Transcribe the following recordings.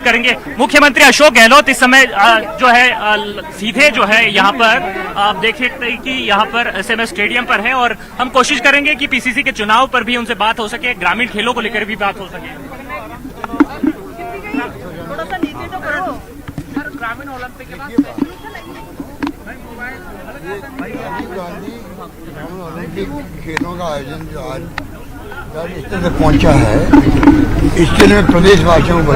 करेंगे। मुख्यमंत्री अशोक गहलोत इस समय जो है सीधे जो है यहाँ पर आप देख सकते हैं कि यहाँ पर एसएमएस स्टेडियम पर है और हम कोशिश करेंगे कि पीसीसी के चुनाव पर भी उनसे बात हो सके, ग्रामीण खेलों को लेकर भी बात हो सके। थोड़ा सा नीचे तो करो। ग्रामीण ओलंपिक के बाद राजीव गांधी ग्रामीण ओलंपिक खेलों का आयोजन जो आज स्तर तक पहुंचा है, इसके लिए प्रदेशवासियों को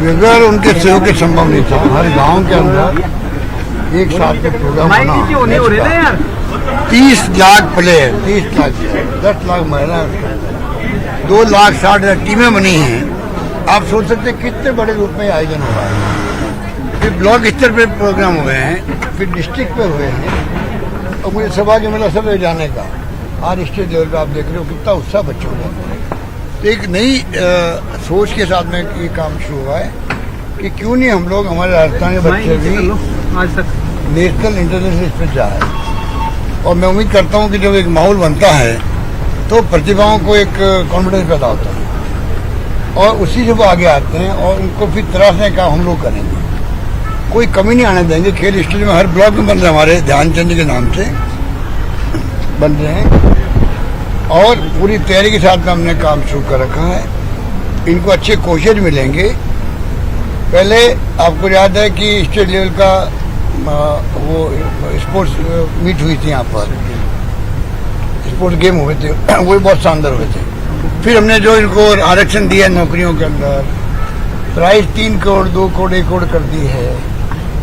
बगैर उनके सहयोग के संभव नहीं था। हर गांव के अंदर एक साथ में प्रोग्राम बना, 30 लाख प्लेयर, 30 लाख 10 लाख महिला, 2,60,000 टीमें बनी हैं। आप सोच सकते हैं कितने बड़े रूप में आयोजन हो रहा है। फिर ब्लॉक स्तर पर प्रोग्राम हुए हैं, फिर डिस्ट्रिक्ट पे हुए हैं और मुझे सौभाग्य मिला सब ले जाने का। आज स्टेट लेवल पे आप देख रहे हो कितना उत्साह बच्चों का। तो एक नई सोच के साथ में ये काम शुरू हुआ है कि क्यों नहीं हम लोग हमारे राजस्थान के बच्चे भी आज तक नेशनल इंटरनेशनल स्टेज पे जाए। और मैं उम्मीद करता हूँ कि जब एक माहौल बनता है तो प्रतिभाओं को एक कॉन्फिडेंस पैदा होता है और उसी से वो आगे आते हैं और उनको फिर तराशने का हम लोग करेंगे। कोई कमी नहीं आने देंगे। खेल स्टेडियम में हर ब्लॉक में बन रहे, हमारे ध्यानचंद के नाम से बन रहे हैं और पूरी तैयारी के साथ में हमने काम शुरू कर रखा है। इनको अच्छे कोचेज मिलेंगे। पहले आपको याद है कि स्टेट लेवल का वो स्पोर्ट्स मीट हुई थी, यहाँ पर स्पोर्ट्स गेम हुए थे, वो बहुत शानदार हुए थे। फिर हमने जो इनको आरक्षण दिया नौकरियों के अंदर, प्राइस 3 करोड़ 2 करोड़ 1 करोड़ कर दी है।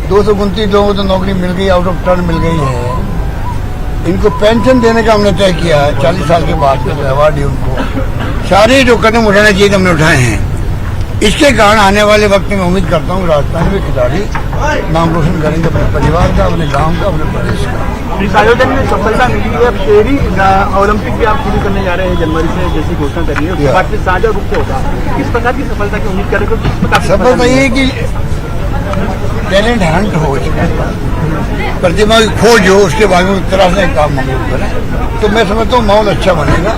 229 लोगों को तो नौकरी मिल गई, आउट ऑफ टर्न मिल गई है। इनको पेंशन देने का हमने तय किया है 40 साल के बाद में अवार्ड ही उनको। सारे जो कदम उठाने चाहिए हमने उठाए हैं। इसके कारण आने वाले वक्त में उम्मीद करता हूँ राजस्थान में खिलाड़ी नाम रोशन करेंगे, अपने परिवार का, अपने गांव का, अपने प्रदेश का। इस आयोजन में सफलता मिली है। पहली ओलंपिक भी आप शुरू करने जा रहे हैं जनवरी से, जैसी घोषणा करी है, उसके बाद फिर साझा रूप से होगा। किस प्रकार की सफलता की उम्मीद करें? सफलता ये है कि टैलेंट हंट हो चुका है, प्रतिभा की खोज हो, उसके बाद में तरह से काम हम लोग करें तो मैं समझता हूँ माहौल अच्छा बनेगा।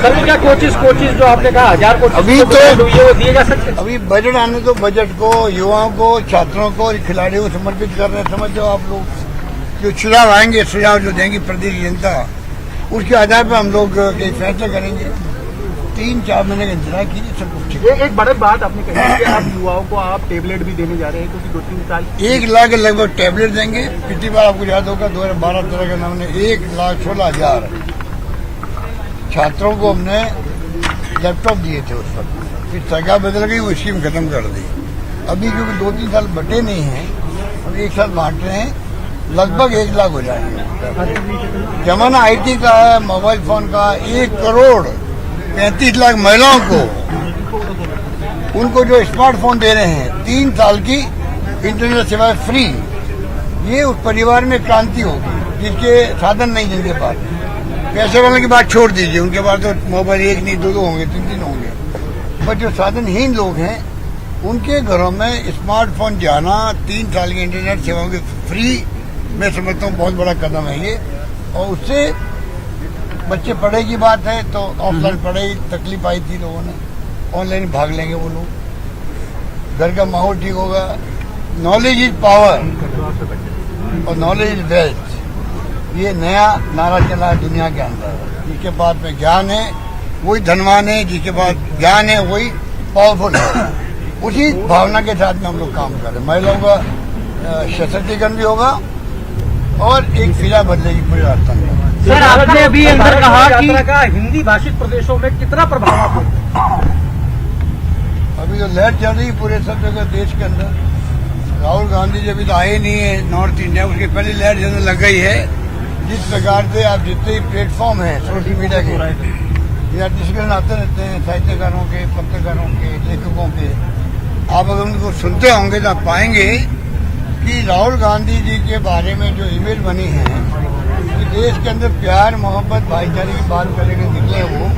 सर क्या कोचिज जो आपने कहा 1000 कोचिज अभी तो वो दिए जा सकते? अभी बजट आने तो बजट को युवाओं को, छात्रों को और खिलाड़ियों को समर्पित कर रहे हैं। समझो आप लोग जो चुनाव आएंगे, सुझाव जो देंगी प्रदेश की जनता, उसके आधार पर हम लोग कई फैसले करेंगे। 3-4 महीने का इंतजार कीजिए, सब कुछ ठीक है। एक बड़ी बात आपने कही कि आप युवाओं को आप टेबलेट भी देने जा रहे हैं, क्योंकि 2-3 साल 1 लाख के लगभग टेबलेट देंगे। पिछली बार आपको याद होगा 2012-13 के नाम ने 1,16,000 छात्रों को हमने लैपटॉप दिए थे उस वक्त। फिर सरकार बदल गई, वो स्कीम खत्म कर दी। अभी क्योंकि 2-3 साल बटे नहीं हैं, हम एक साथ बांट रहे हैं, लगभग 1 लाख हो जाएंगे। जमाना IT का है, मोबाइल फोन का। 1 करोड़ 35 लाख महिलाओं को उनको जो स्मार्टफोन दे रहे हैं, 3 साल की इंटरनेट सेवाएं फ्री। ये उस परिवार में क्रांति होगी जिसके साधन नहीं, जिनके पास पैसे वाले की बात छोड़ दीजिए, उनके पास तो मोबाइल 1 नहीं 2 होंगे, 3 होंगे। पर जो साधनहीन लोग हैं उनके घरों में स्मार्टफोन जाना, 3 साल की इंटरनेट सेवाओं की फ्री, मैं समझता हूँ बहुत बड़ा कदम है ये। और उससे बच्चे पढ़ाई की बात है तो ऑफलाइन पढ़ाई तकलीफ आई थी लोगों ने, ऑनलाइन भाग लेंगे वो लोग। घर का माहौल ठीक होगा। नॉलेज इज पावर और नॉलेज इज वेल्थ, ये नया नारा चला है दुनिया के अंदर। जिसके पास में ज्ञान है वही धनवान है, जिसके पास ज्ञान है वही पावरफुल है। उसी भावना के साथ में हम लोग काम कर रहे हैं। महिलाओं का सशक्तिकरण भी होगा और एक फिजा बदलेगी पूरे राजस्थान में। सर आपने अभी अंदर कहा कि हिंदी भाषित प्रदेशों में कितना प्रभाव आपको? अभी तो लहर चल रही पूरे सब जगह देश के अंदर। राहुल गांधी जब तो आए नहीं है नॉर्थ इंडिया, उसके पहले लहर चलने लग गई है। जिस प्रकार से आप जितने प्लेटफॉर्म हैं सोशल मीडिया के या डिस्कशन आते रहते हैं साहित्यकारों के, पत्रकारों के, लेखकों के, आप अगर उनको सुनते होंगे तो आप पाएंगे कि राहुल गांधी जी के बारे में जो इमेज बनी है कि देश के अंदर प्यार, मोहब्बत, भाईचारे की बात करके निकले, वो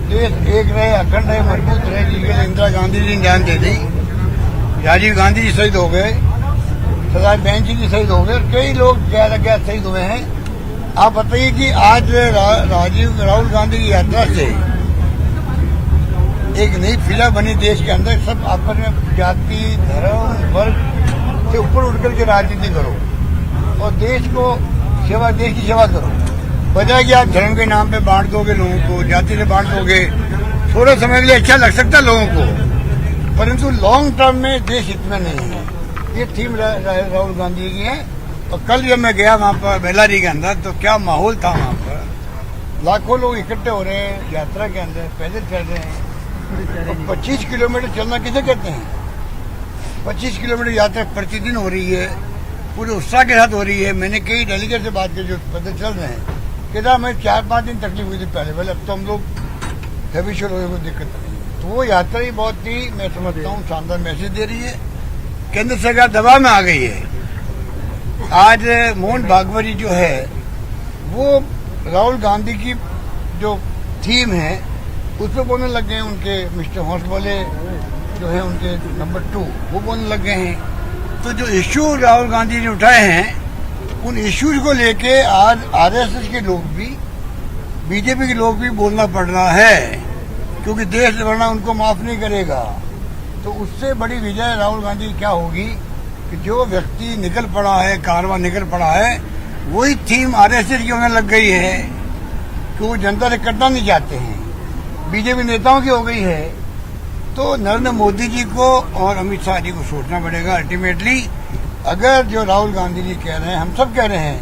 देश एक रहे, अखंड रहे, मजबूत रहे, जिसके लिए इंदिरा गांधी जी ने जान दे दी। राजीव गांधी जी शहीद हो गए, सरदार बहन जी शहीद हो गए और कई लोग गैर शहीद हुए हैं। आप बताइए कि आज राहुल गांधी की यात्रा से एक नई फिजा बनी देश के अंदर, सब आपस में जाति धर्म वर्ग से ऊपर उठ करके राजनीति करो और देश की सेवा करो। बजाय कि आप धर्म के नाम पे बांट दोगे लोगों को, जाति से बांट दोगे, थोड़े समय के लिए अच्छा लग सकता है लोगों को, परंतु लॉन्ग टर्म में देश हित में नहीं है। ये थीम राहुल गांधी की है। और कल जब मैं गया वहां पर बेलारी के अंदर, तो क्या माहौल था वहां पर। लाखों लोग इकट्ठे हो रहे हैं यात्रा के अंदर, पैदल चल रहे हैं। और 25 किलोमीटर चलना किसे कहते हैं? 25 किलोमीटर यात्रा प्रतिदिन हो रही है, पूरे उत्साह के साथ हो रही है। मैंने कई डेलीगेट से बात की जो पैदल चल रहे हैं, कहता हमें 4-5 दिन तकलीफ हुई थी पहले, अब तो हम लोग हैबिचुअल हो गए, कोई दिक्कत नहीं। तो वो यात्रा ही बहुत ही, मैं समझता हूँ, शानदार मैसेज दे रही है। केंद्र सरकार दबाव में आ गई है। आज मोहन भागवत जो है वो राहुल गांधी की जो थीम है उस पर बोलने लग गए हैं। उनके मिस्टर हॉर्स वाले जो है उनके नंबर 2 वो बोलने लग गए हैं। तो जो इश्यू राहुल गांधी ने उठाए हैं उन इश्यूज को लेके आज आरएसएस के लोग भी, बीजेपी के लोग भी बोलना पड़ रहा है, क्योंकि देश वरना उनको माफ नहीं करेगा। तो उससे बड़ी विजय राहुल गांधी की क्या होगी कि जो व्यक्ति निकल पड़ा है, कारवां निकल पड़ा है, वही थीम आरएसएस की होने लग गई है कि वो जनता से कटना नहीं चाहते हैं, बीजेपी नेताओं की हो गई है। तो नरेंद्र मोदी जी को और अमित शाह जी को सोचना पड़ेगा। अल्टीमेटली अगर जो राहुल गांधी जी कह रहे हैं, हम सब कह रहे हैं,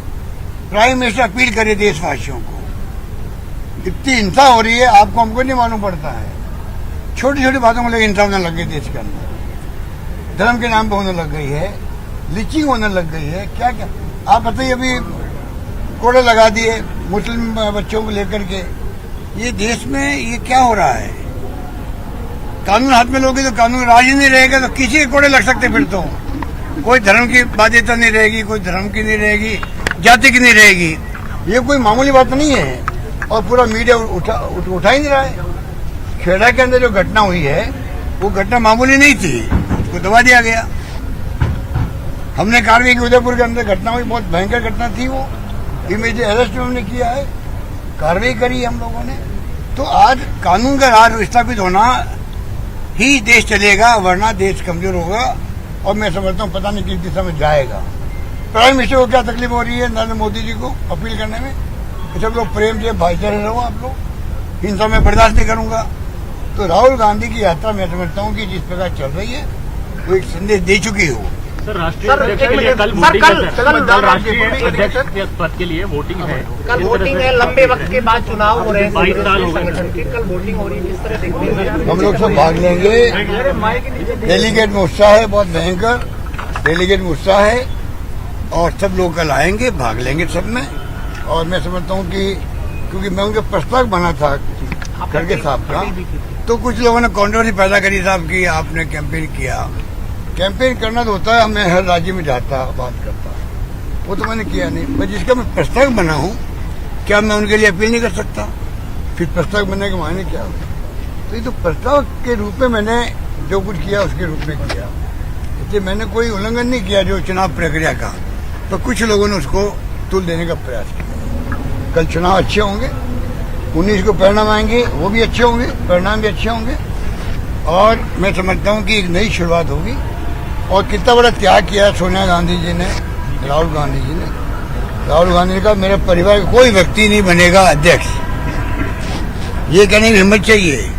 प्राइम मिनिस्टर अपील करे देशवासियों को, इतनी हिंसा हो रही है, आपको हमको नहीं मालूम पड़ता है, छोटी छोटी बातों को लेकर हिंसा होने लग गई देश के अंदर, धर्म के नाम पे होने लग गई है, लिचिंग होने लग गई है। क्या क्या आप बताइए, अभी कोड़े लगा दिए मुस्लिम बच्चों को लेकर के। ये देश में ये क्या हो रहा है? कानून हाथ में लोगे तो कानून राज ही नहीं रहेगा, तो किसी के कोड़े लग सकते। फिर तो कोई धर्म की बाध्यता नहीं रहेगी, कोई धर्म की नहीं रहेगी, जाति की नहीं रहेगी। ये कोई मामूली बात नहीं है और पूरा मीडिया उठा ही नहीं रहा है। खेड़ा के अंदर जो घटना हुई है वो घटना मामूली नहीं थी, उसको दबा दिया गया। हमने कार्रवाई की, उदयपुर के अंदर घटना हुई, बहुत भयंकर घटना थी वो, इमीडिएट अरेस्ट हमने किया है, कार्रवाई करी हम लोगों ने। तो आज कानून का राज स्थापित होना ही देश चलेगा, वरना देश कमजोर होगा और मैं समझता हूँ पता नहीं किस दिशा में जाएगा। प्राइम मिनिस्टर को क्या तकलीफ हो रही है नरेंद्र मोदी जी को अपील करने में कि सब लोग प्रेम से भाईचारे रहो, आप लोग हिंसा में बर्दाश्त नहीं करूंगा। तो राहुल गांधी की यात्रा मैं समझता हूँ कि जिस प्रकार चल रही है वो एक संदेश दे चुकी हो। सर, राष्ट्रीय अध्यक्ष के लिए कल वोटिंग है, कल राष्ट्रीय अध्यक्ष पद के लिए वोटिंग है। कल वोटिंग है, लंबे वक्त के बाद चुनाव हो रहे हैं, 22 साल हो गए, कल वोटिंग हो रही है, किस तरह देखते हैं? हम लोग सब भाग लेंगे। डेलीगेट में उत्साह है, बहुत भयंकर डेलीगेट में उत्साह है और सब लोग कल आएंगे, भाग लेंगे सब में। और मैं समझता हूँ कि क्योंकि मैं उनके प्रस्ताव बना था खड़गे साहब का, तो कुछ लोगों ने कॉन्ट्रोवर्सी पैदा करी साहब की आपने कैंपेन किया। कैंपेन करना तो होता है, मैं हर राज्य में जाता बात करता, वो तो मैंने किया नहीं। मैं जिसका मैं प्रस्ताव बना हूँ, क्या मैं उनके लिए अपील नहीं कर सकता? फिर प्रस्ताव बनने के मायने क्या हो? तो ये तो प्रस्ताव के रूप में मैंने जो कुछ किया उसके रूप में किया, इसलिए मैंने कोई उल्लंघन नहीं किया जो चुनाव प्रक्रिया का। तो कुछ लोगों ने उसको तुल देने का प्रयास किया। कल चुनाव अच्छे होंगे, 19 को परिणाम आएंगे, वो भी अच्छे होंगे, परिणाम भी अच्छे होंगे और मैं समझता हूँ कि एक नई शुरुआत होगी। और कितना बड़ा त्याग किया सोनिया गांधी जी ने, राहुल गांधी जी ने। राहुल गांधी ने कहा मेरे परिवार का कोई व्यक्ति नहीं बनेगा अध्यक्ष, ये कहने की हिम्मत चाहिए।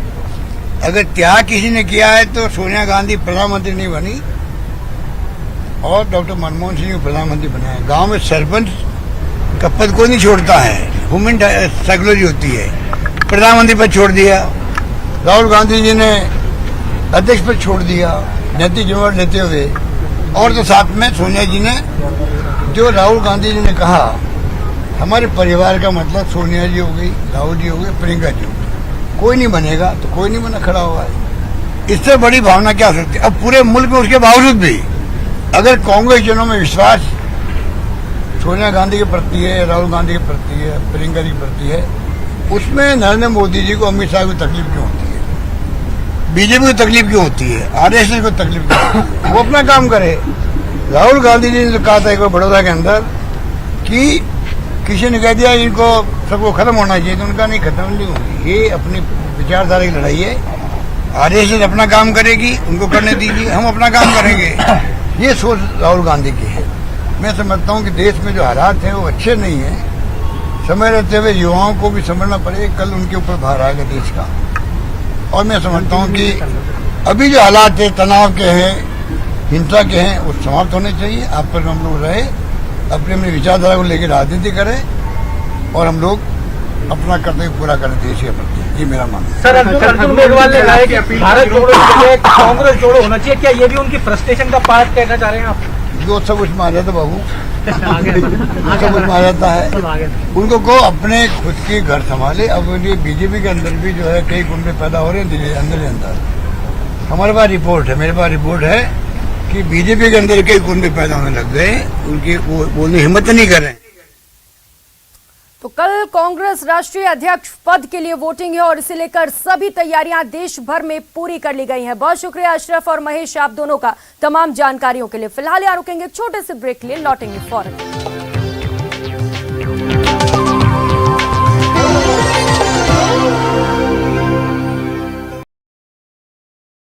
अगर त्याग किसी ने किया है तो सोनिया गांधी प्रधानमंत्री नहीं बनी और डॉक्टर मनमोहन सिंह को प्रधानमंत्री बनाया। गांव में सरपंच का पद कोई नहीं छोड़ता है, ह्यूमन साइकोलॉजी होती है। प्रधानमंत्री पद छोड़ दिया, राहुल गांधी जी ने अध्यक्ष पद छोड़ दिया नैतिक जिम्मेदारी लेते हुए। और तो साथ में सोनिया जी ने, जो राहुल गांधी जी ने कहा हमारे परिवार का मतलब सोनिया जी हो गई, राहुल जी हो गए, प्रियंका जी हो गई, कोई नहीं बनेगा तो कोई नहीं बना खड़ा हुआ है। इससे बड़ी भावना क्या हो सकती है? अब पूरे मुल्क में उसके बावजूद भी अगर कांग्रेस जनों में विश्वास सोनिया गांधी के प्रति है, राहुल गांधी के प्रति है, प्रियंका जी के प्रति है, उसमें नरेंद्र मोदी जी को, अमित शाह को तकलीफ क्यों होती है? बीजेपी को तकलीफ क्यों होती है? आरएसएस को तकलीफ क्यों होती है? वो अपना काम करे। राहुल गांधी जी ने तो कहा था एक बार बड़ौदा के अंदर कि किसी ने कह दिया इनको सबको खत्म होना चाहिए, तो उनका नहीं खत्म नहीं होगी। ये अपनी विचारधारा की लड़ाई है, आरएसएस अपना काम करेगी, उनको करने दीजिए, हम अपना काम करेंगे। ये सोच राहुल गांधी की है। मैं समझता हूँ कि देश में जो हालात हैं वो अच्छे नहीं हैं। समय रहते हुए युवाओं को भी समझना पड़ेगा, कल उनके ऊपर भार आएगा देश का। और मैं समझता हूँ कि अभी जो हालात है तनाव के हैं, हिंसा के हैं, वो समाप्त होने चाहिए। आपस में हम लोग रहे, अपनी अपनी विचारधारा को लेकर राजनीति करें और हम लोग अपना कर्तव्य पूरा करें देश के प्रति। ये मेरा मानना है। सर, अर्जुन मेघवाल ने कहा है कि भारत जोड़ो की जगह कांग्रेस जोड़ो होना चाहिए। क्या ये भी उनकी फ्रस्ट्रेशन का पार्ट कहना चाह रहे हैं आप? जो सब उसमें आ जाता बाबू, सब उसमें आ जाता है। उनको को अपने खुद के घर संभाले। अब ये बीजेपी के अंदर भी जो है कई गुंडे पैदा हो रहे हैं दिल्ली अंदर ही अंदर। हमारे पास रिपोर्ट है, मेरे पास रिपोर्ट है कि बीजेपी के अंदर कई गुंडे पैदा होने लग गए, उनकी वो बोलने हिम्मत नहीं कर रहे हैं। तो कल कांग्रेस राष्ट्रीय अध्यक्ष पद के लिए वोटिंग है और इसे लेकर सभी तैयारियां देश भर में पूरी कर ली गई हैं। बहुत शुक्रिया अशरफ और महेश, आप दोनों का तमाम जानकारियों के लिए। फिलहाल यहाँ रुकेंगे, छोटे से ब्रेक के लिए, लौटेंगे फौरन।